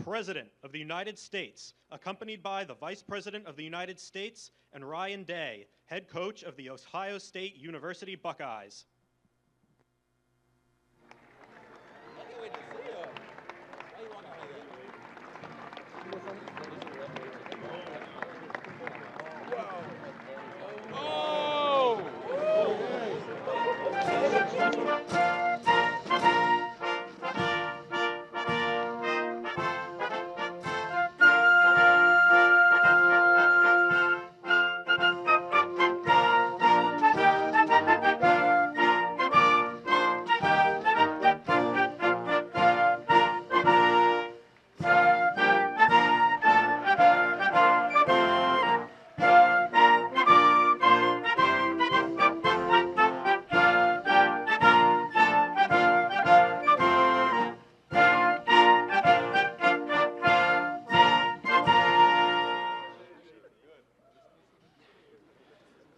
President of the United States, accompanied by the Vice President of the United States and Ryan Day, head coach of the Ohio State University Buckeyes.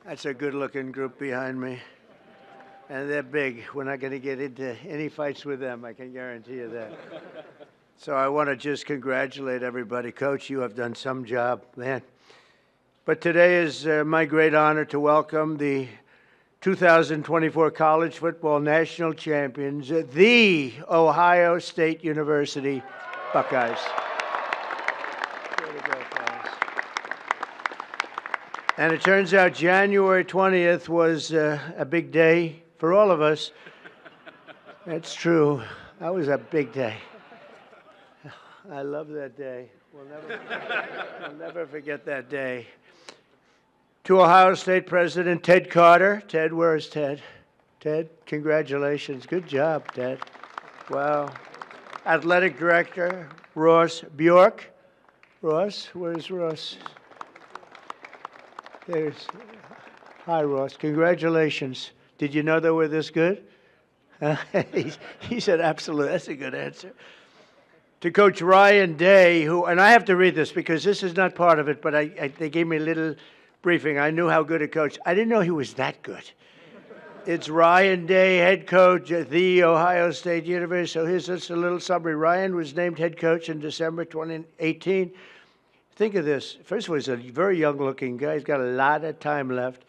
That's a good-looking group behind me, and they're big. We're not going to get into any fights with them, I can guarantee you that. So I want to just congratulate everybody. Coach, you have done some job, man. But today is my great honor to welcome the 2024 College Football National Champions, the Ohio State University Buckeyes. And it turns out January 20th was a big day for all of us. That's true. That was a big day. I love that day. We'll never forget that day. To Ohio State President Ted Carter. Ted, where's Ted? Ted, congratulations. Good job, Ted. Wow. Athletic Director Ross Bjork. Ross, where's Ross? Hi, Ross. Congratulations. Did you know they were this good? He said, absolutely. That's a good answer. To Coach Ryan Day, who, and I have to read this because this is not part of it, but they gave me a little briefing. I knew how good a coach. I didn't know he was that good. It's Ryan Day, head coach at the Ohio State University. So here's just a little summary. Ryan was named head coach in December 2018. Think of this. First of all, he's a very young-looking guy. He's got a lot of time left.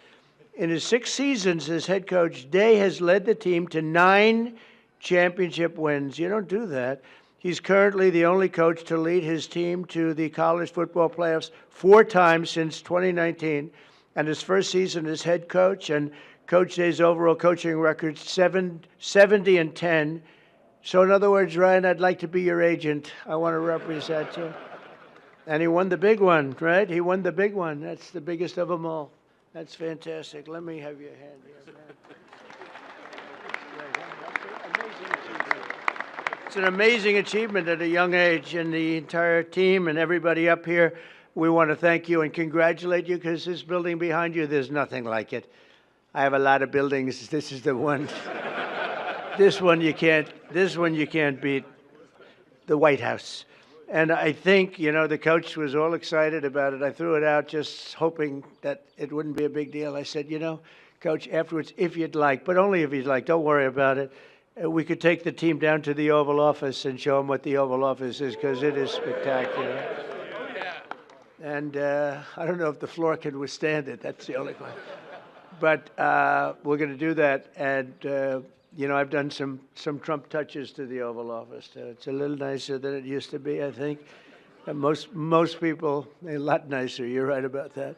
In his 6 seasons as head coach, Day has led the team to 9 championship wins. You don't do that. He's currently the only coach to lead his team to the college football playoffs 4 times since 2019. And his first season as head coach, and Coach Day's overall coaching record, 70-10. So in other words, Ryan, I'd like to be your agent. I want to represent you. And he won the big one, right? He won the big one. That's the biggest of them all. That's fantastic. Let me have your hand here, man. It's an amazing achievement at a young age, and the entire team and everybody up here, we want to thank you and congratulate you because this building behind you, there's nothing like it. I have a lot of buildings. This is the one. This one you can't beat. The White House. And I think, you know, the coach was all excited about it. I threw it out just hoping that it wouldn't be a big deal. I said, you know, Coach, afterwards, if you'd like, but only if you'd like, don't worry about it. We could take the team down to the Oval Office and show them what the Oval Office is because it is spectacular. And I don't know if the floor can withstand it. That's the only one. But we're going to do that. And you know, I've done some Trump touches to the Oval Office. It's a little nicer than it used to be, I think. And most people, a lot nicer. You're right about that.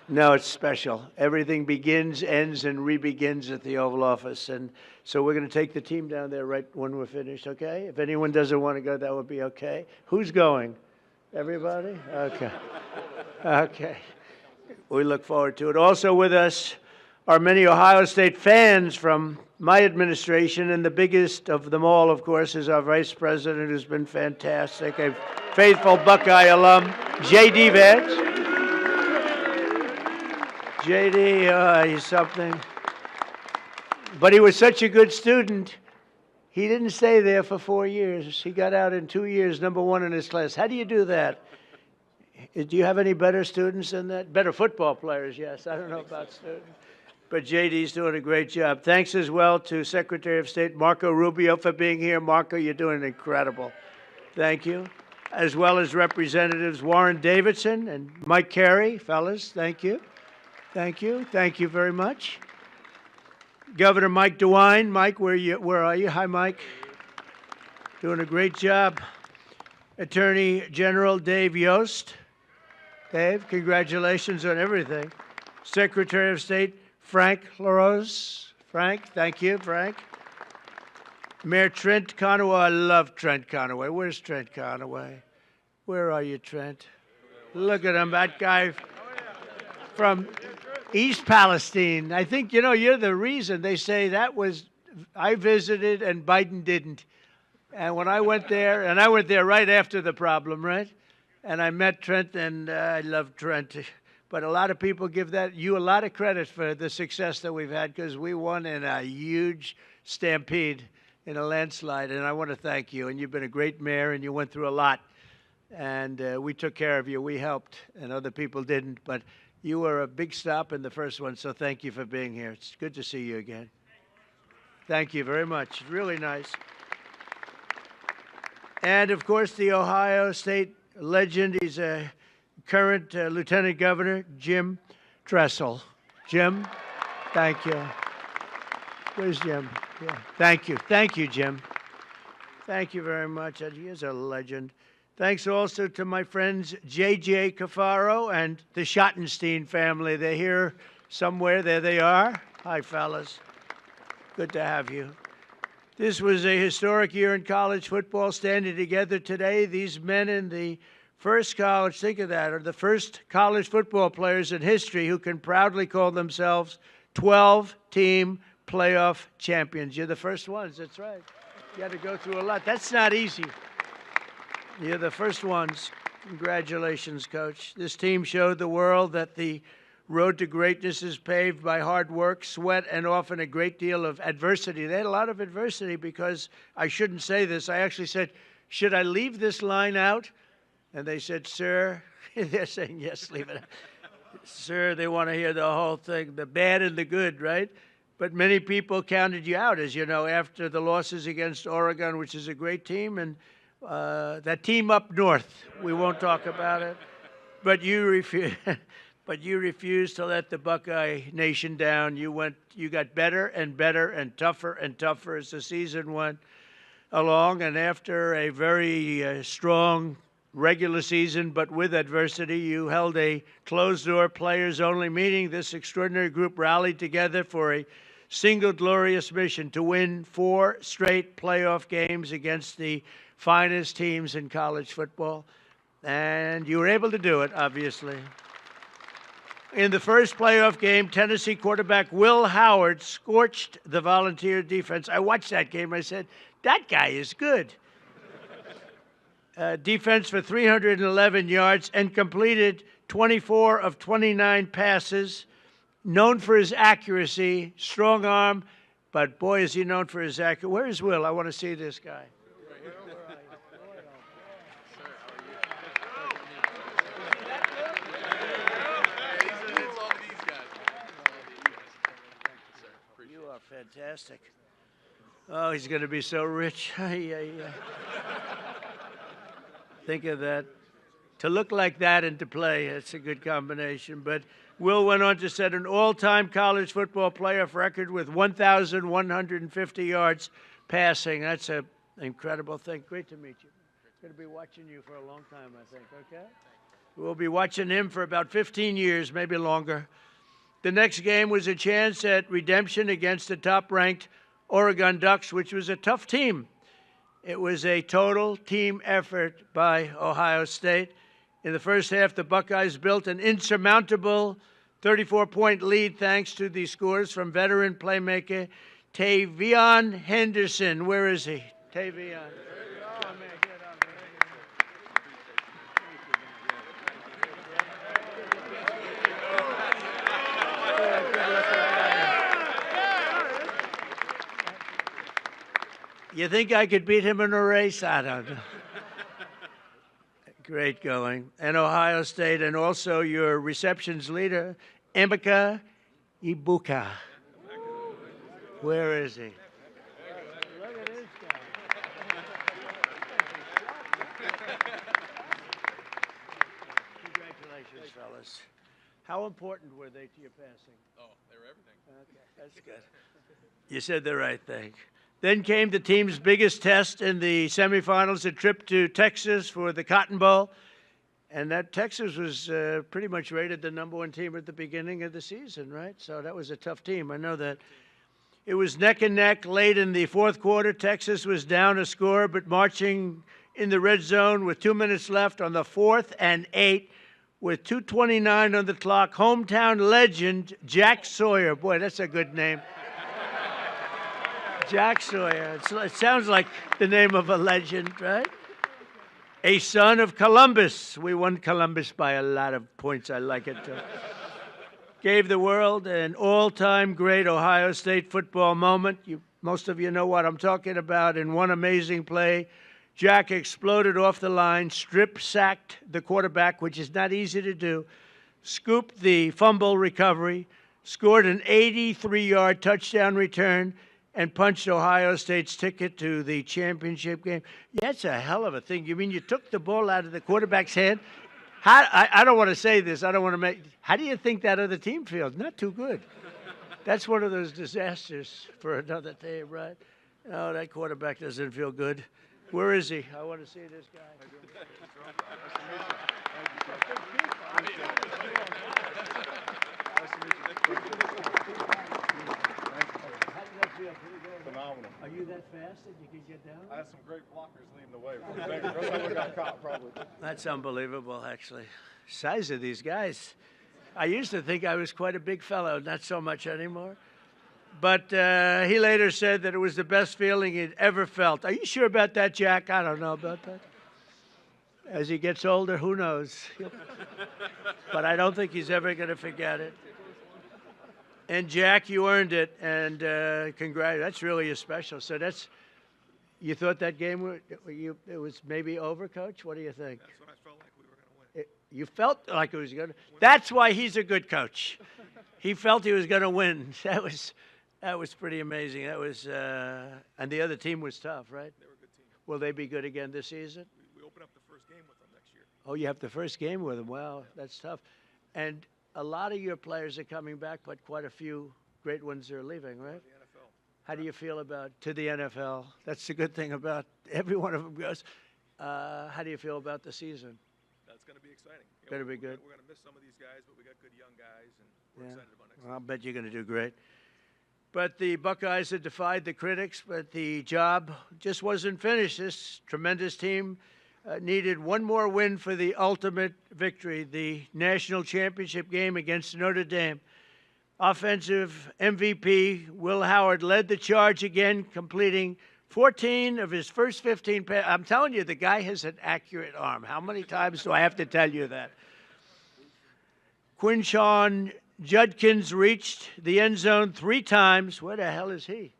No, it's special. Everything begins, ends, and re-begins at the Oval Office. And so we're going to take the team down there right when we're finished, okay? If anyone doesn't want to go, that would be okay. Who's going? Everybody? Okay. Okay. We look forward to it. Also with us are many Ohio State fans from my administration, and the biggest of them all, of course, is our Vice President, who's been fantastic, a faithful Buckeye alum, JD Vance. JD, he's something. But he was such a good student, he didn't stay there for 4 years. He got out in 2 years, #1 in his class. How do you do that? Do you have any better students than that? Better football players, yes. I don't know about students. But JD's doing a great job. Thanks as well to Secretary of State Marco Rubio for being here. Marco, you're doing incredible. Thank you. as well as Representatives Warren Davidson and Mike Carey. Fellas, thank you. Thank you. Thank you very much. Governor Mike DeWine. Mike, where are you? Hi, Mike. Doing a great job. Attorney General Dave Yost. Dave, congratulations on everything. Secretary of State Frank LaRose. Frank, thank you, Frank. Mayor Trent Conaway. I love Trent Conaway. Where's Trent Conaway? Where are you, Trent? Look at him, that guy from East Palestine. I think, you're the reason they say that was, I visited and Biden didn't. And when I went there, and I went there right after the problem, right? And I met Trent, and I love Trent. But a lot of people give you a lot of credit for the success that we've had because we won in a huge stampede in a landslide. And I want to thank you. And you've been a great mayor, and you went through a lot. And we took care of you. We helped, and other people didn't. But you were a big stop in the first one, so thank you for being here. It's good to see you again. Thank you very much. Really nice. And, of course, the Ohio State legend. He's a current Lieutenant Governor, Jim Tressel. Jim, thank you. Where's Jim? Yeah. Thank you. Thank you, Jim. Thank you very much. He is a legend. Thanks also to my friends J.J. Cafaro and the Schottenstein family. They're here somewhere. There they are. Hi, fellas. Good to have you. This was a historic year in college football, standing together today. These men in the first college, think of that, are the first college football players in history who can proudly call themselves 12-team playoff champions. You're the first ones, that's right. You had to go through a lot. That's not easy. You're the first ones. Congratulations, Coach. This team showed the world that the road to greatness is paved by hard work, sweat, and often a great deal of adversity. They had a lot of adversity because I shouldn't say this. I actually said, should I leave this line out? And they said, sir, they're saying, yes, leave it out. Sir, they want to hear the whole thing, the bad and the good, right? But many people counted you out, as you know, after the losses against Oregon, which is a great team, and that team up north. We won't talk about it. But you refused to let the Buckeye Nation down. You got better and better and tougher as the season went along. And after a very strong regular season, but with adversity, you held a closed-door, players-only meeting. This extraordinary group rallied together for a single glorious mission to win 4 straight playoff games against the finest teams in college football. And you were able to do it, obviously. In the first playoff game, Tennessee quarterback Will Howard scorched the Volunteer defense. I watched that game. I said, that guy is good. Defense for 311 yards and completed 24 of 29 passes. Known for his accuracy, strong arm, but boy, is he known for his accuracy. Where is Will? I want to see this guy. You are fantastic. Oh, he's going to be so rich. Think of that. To look like that and to play, it's a good combination. But Will went on to set an all-time college football playoff record with 1,150 yards passing. That's an incredible thing. Great to meet you. Going to be watching you for a long time, I think, okay? We'll be watching him for about 15 years, maybe longer. The next game was a chance at redemption against the top-ranked Oregon Ducks, which was a tough team. It was a total team effort by Ohio State. In the first half, the Buckeyes built an insurmountable 34-point lead thanks to the scores from veteran playmaker Tavion Henderson. Where is he? Tavion. You think I could beat him in a race? I don't know. Great going. And Ohio State, and also your receptions leader, Emeka Ibuka. Where is he? Look at this guy. fellas. How important were they to your passing? Oh, they were everything. Okay, that's good. You said the right thing. Then came the team's biggest test in the semifinals, a trip to Texas for the Cotton Bowl. And that Texas was pretty much rated the #1 team at the beginning of the season, right? So that was a tough team. I know that. It was neck and neck late in the fourth quarter. Texas was down a score, but marching in the red zone with 2 minutes left on the 4th and 8 with 2:29 on the clock. Hometown legend Jack Sawyer. Boy, that's a good name. Jack Sawyer. It sounds like the name of a legend, right? A son of Columbus. We won Columbus by a lot of points. I like it, too. Gave the world an all-time great Ohio State football moment. Most of you know what I'm talking about. In one amazing play, Jack exploded off the line, strip-sacked the quarterback, which is not easy to do, scooped the fumble recovery, scored an 83-yard touchdown return, and punched Ohio State's ticket to the championship game. Yeah, that's a hell of a thing. You mean you took the ball out of the quarterback's hand? I don't want to say this. I don't want to make. How do you think that other team feels? Not too good. That's one of those disasters for another team, right? No, that quarterback doesn't feel good. Where is he? I want to see this guy. Phenomenal. Are you that fast that you can get down? I had some great blockers leading the way. First time we got caught, probably. That's unbelievable, actually. Size of these guys. I used to think I was quite a big fellow, not so much anymore. But he later said that it was the best feeling he'd ever felt. Are you sure about that, Jack? I don't know about that. As he gets older, who knows? But I don't think he's ever going to forget it. And Jack, you earned it, and congrats. That's really special. So you thought that game it was maybe over, Coach? What do you think? That's what I felt like we were going to win. You felt like it was going to. That's why he's a good coach. He felt he was going to win. That was pretty amazing. That was, and the other team was tough, right? They were a good team. Will they be good again this season? We open up the first game with them next year. Oh, you have the first game with them. Wow, that's tough. And a lot of your players are coming back, but quite a few great ones are leaving, right? The NFL. How do you feel about to the NFL? That's the good thing about every one of them goes. How do you feel about the season? That's going to be exciting. Going to be good. We're going to miss some of these guys, but we got good young guys, and we're excited about next Well, I'll bet you're going to do great. But the Buckeyes had defied the critics, but the job just wasn't finished. This tremendous team needed one more win for the ultimate victory, the national championship game against Notre Dame. Offensive MVP Will Howard led the charge again, completing 14 of his first 15 passes. I'm telling you, the guy has an accurate arm. How many times do I have to tell you that? Quinshawn Judkins reached the end zone 3 times. Where the hell is he?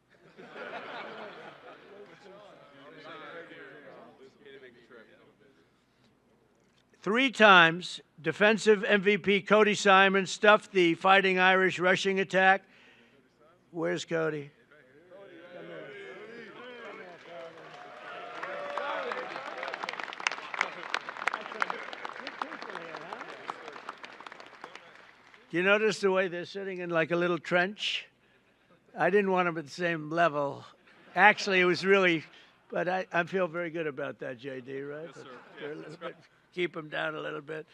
Three times, defensive MVP Cody Simon stuffed the Fighting Irish rushing attack. Where's Cody? Do you notice the way they're sitting in like a little trench? I didn't want them at the same level. Actually, it was really, but I feel very good about that, JD, right? Yes, sir. Yeah, Keep them down a little bit.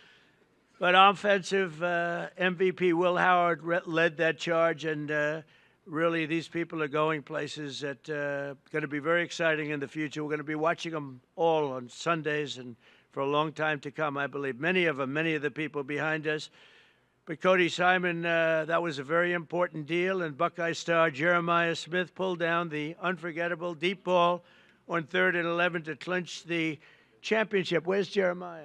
But offensive MVP Will Howard led that charge, and really these people are going places that are going to be very exciting in the future. We're going to be watching them all on Sundays and for a long time to come, I believe. Many of the people behind us. But Cody Simon, that was a very important deal, and Buckeye star Jeremiah Smith pulled down the unforgettable deep ball on 3rd and 11 to clinch the championship. Where's Jeremiah?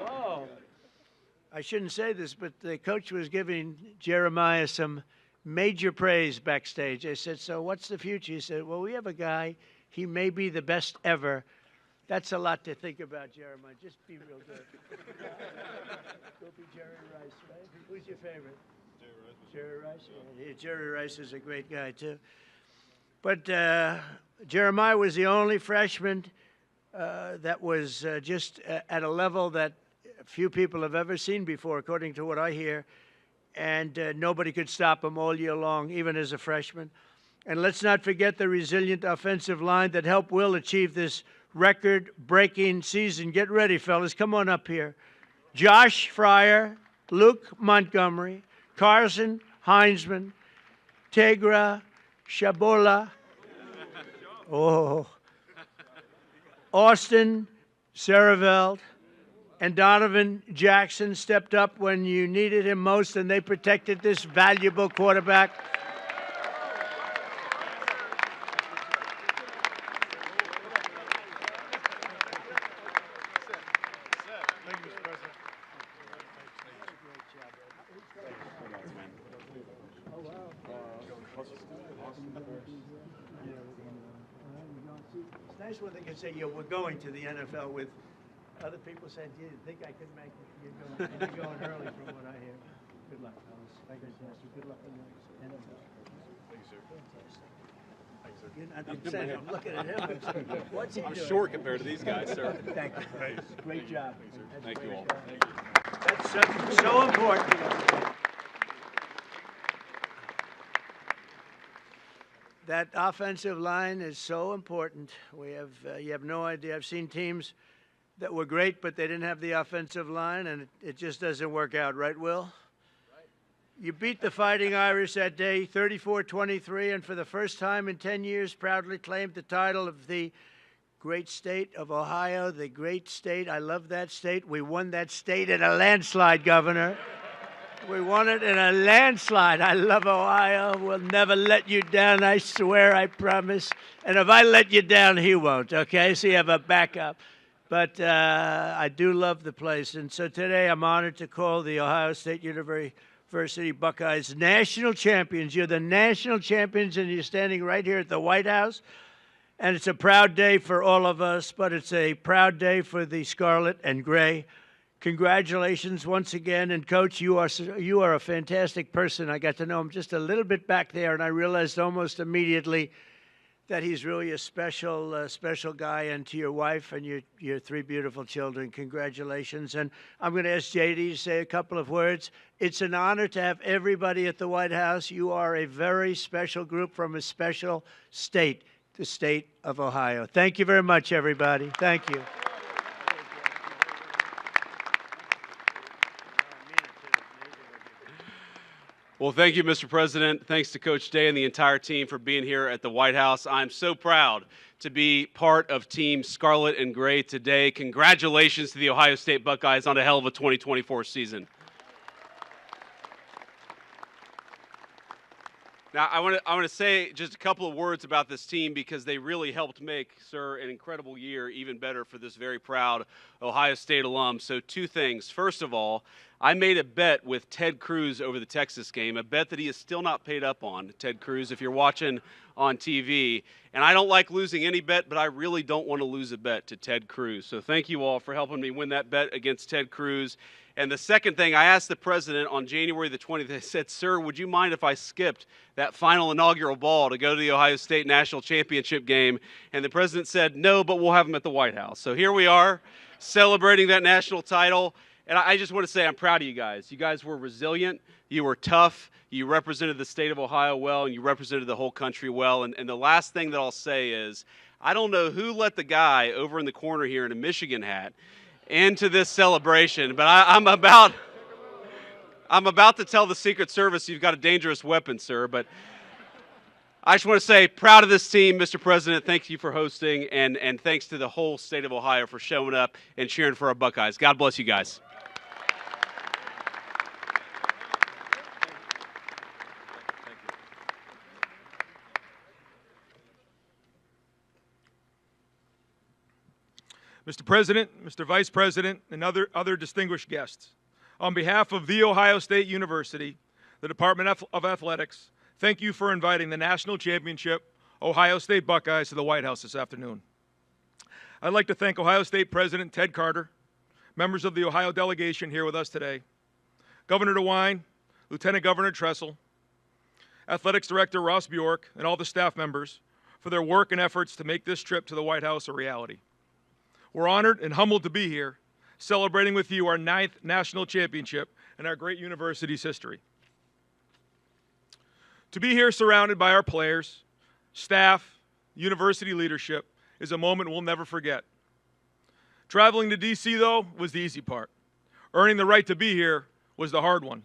Whoa. I shouldn't say this, but the coach was giving Jeremiah some major praise backstage. I said, so what's the future? He said, well, we have a guy. He may be the best ever. That's a lot to think about, Jeremiah. Just be real good. Go be Jerry Rice, right? Who's your favorite? Jerry Rice? Yeah, Jerry Rice is a great guy, too. But Jeremiah was the only freshman that was just at a level that few people have ever seen before, according to what I hear. And nobody could stop him all year long, even as a freshman. And let's not forget the resilient offensive line that helped Will achieve this record-breaking season. Get ready, fellas. Come on up here. Josh Fryer, Luke Montgomery, Carson Heinzman, Tegra Shabola, Austin Saraveld, and Donovan Jackson stepped up when you needed him most, and they protected this valuable quarterback. It's nice when they can say, we're going to the NFL with other people saying, do you think I could make it? You're going early from what I hear. Good luck, fellas. Fantastic. Good luck in the NFL. Thank you, sir. Fantastic. You're not I'm looking at him. What's he doing? I'm short compared to these guys, sir. Thank you. Great job. Thank you all. That's so important. That offensive line is so important. We have, you have no idea. I've seen teams that were great, but they didn't have the offensive line, and it just doesn't work out, right, Will? Right. You beat the Fighting Irish that day, 34-23, and for the first time in 10 years, proudly claimed the title of the great state of Ohio, the great state. I love that state. We won that state in a landslide, Governor. We won it in a landslide. I love Ohio. We'll never let you down, I swear, I promise. And if I let you down, he won't, okay? So you have a backup. But I do love the place. And so today I'm honored to call the Ohio State University Buckeyes national champions. You're the national champions, and you're standing right here at the White House. And it's a proud day for all of us, but it's a proud day for the Scarlet and Gray. Congratulations once again. And, Coach, you are a fantastic person. I got to know him just a little bit back there, and I realized almost immediately that he's really a special guy. And to your wife and your three beautiful children, congratulations. And I'm going to ask JD to say a couple of words. It's an honor to have everybody at the White House. You are a very special group from a special state, the state of Ohio. Thank you very much, everybody. Thank you. Well, thank you, Mr. President. Thanks to Coach Day and the entire team for being here at the White House. I'm so proud to be part of Team Scarlet and Gray today. Congratulations to the Ohio State Buckeyes on a hell of a 2024 season. Now, I want to say just a couple of words about this team because they really helped make, sir, an incredible year even better for this very proud Ohio State alum. So two things. First of all, I made a bet with Ted Cruz over the Texas game, a bet that he is still not paid up on, Ted Cruz, if you're watching on TV. And I don't like losing any bet, but I really don't want to lose a bet to Ted Cruz. So thank you all for helping me win that bet against Ted Cruz. And the second thing, I asked the president on January the 20th, I said, sir, would you mind if I skipped that final inaugural ball to go to the Ohio State National Championship game? And the president said, no, but we'll have him at the White House. So here we are celebrating that national title. And I just want to say I'm proud of you guys. You guys were resilient. You were tough. You represented the state of Ohio well, and you represented the whole country well. And the last thing that I'll say is I don't know who let the guy over in the corner here in a Michigan hat into this celebration, but I'm about to tell the Secret Service you've got a dangerous weapon, sir. But I just want to say, proud of this team, Mr. President. Thank you for hosting, and thanks to the whole state of Ohio for showing up and cheering for our Buckeyes. God bless you guys. Mr. President, Mr. Vice President, and other distinguished guests, on behalf of The Ohio State University, the Department of Athletics, thank you for inviting the National Championship Ohio State Buckeyes to the White House this afternoon. I'd like to thank Ohio State President Ted Carter, members of the Ohio delegation here with us today, Governor DeWine, Lieutenant Governor Tressel, Athletics Director Ross Bjork, and all the staff members for their work and efforts to make this trip to the White House a reality. We're honored and humbled to be here, celebrating with you our 9th national championship in our great university's history. To be here surrounded by our players, staff, university leadership is a moment we'll never forget. Traveling to D.C., though, was the easy part. Earning the right to be here was the hard one.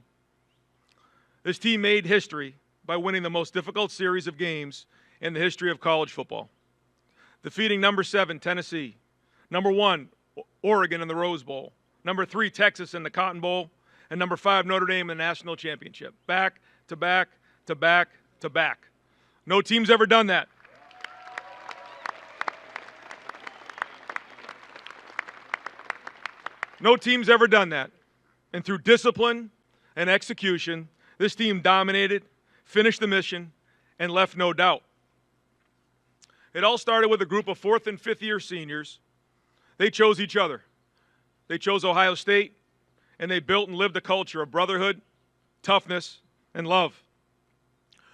This team made history by winning the most difficult series of games in the history of college football, defeating number 7, Tennessee, number 1, Oregon in the Rose Bowl, number 3, Texas in the Cotton Bowl, and number 5, Notre Dame in the national championship. Back to back to back to back. No team's ever done that. No team's ever done that. And through discipline and execution, this team dominated, finished the mission, and left no doubt. It all started with a group of 4th and 5th year seniors. They chose each other. They chose Ohio State, and they built and lived a culture of brotherhood, toughness, and love.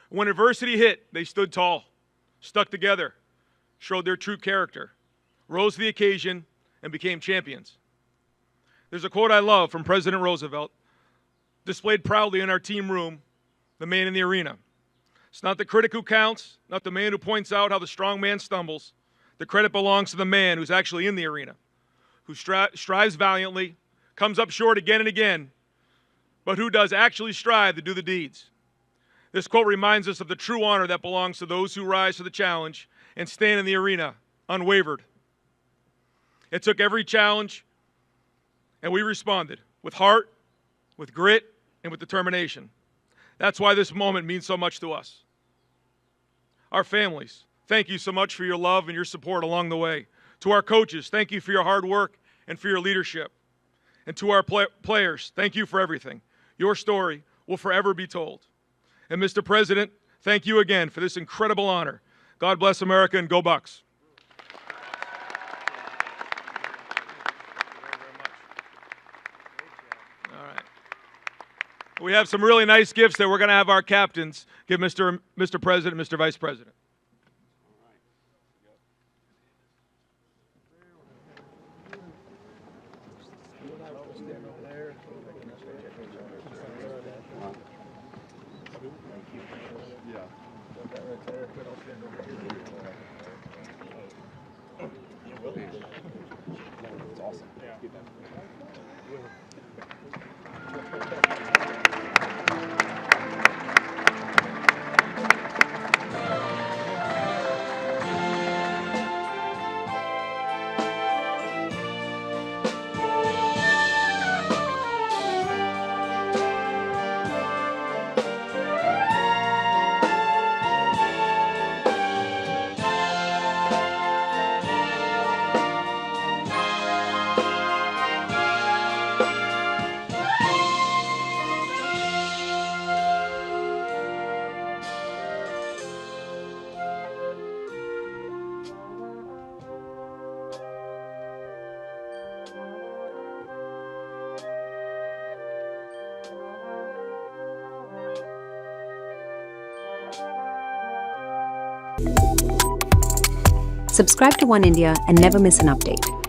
When adversity hit, they stood tall, stuck together, showed their true character, rose to the occasion, and became champions. There's a quote I love from President Roosevelt, displayed proudly in our team room, the man in the arena. It's not the critic who counts, not the man who points out how the strong man stumbles. The credit belongs to the man who's actually in the arena, who strives valiantly, comes up short again and again, but who does actually strive to do the deeds. This quote reminds us of the true honor that belongs to those who rise to the challenge and stand in the arena unwavered. It took every challenge, and we responded with heart, with grit, and with determination. That's why this moment means so much to us. Our families, thank you so much for your love and your support along the way. To our coaches, thank you for your hard work and for your leadership. And to our players, thank you for everything. Your story will forever be told. And Mr. President, thank you again for this incredible honor. God bless America and go Bucks. All right. We have some really nice gifts that we're going to have our captains give Mr. President, Mr. Vice President. Subscribe to One India and never miss an update.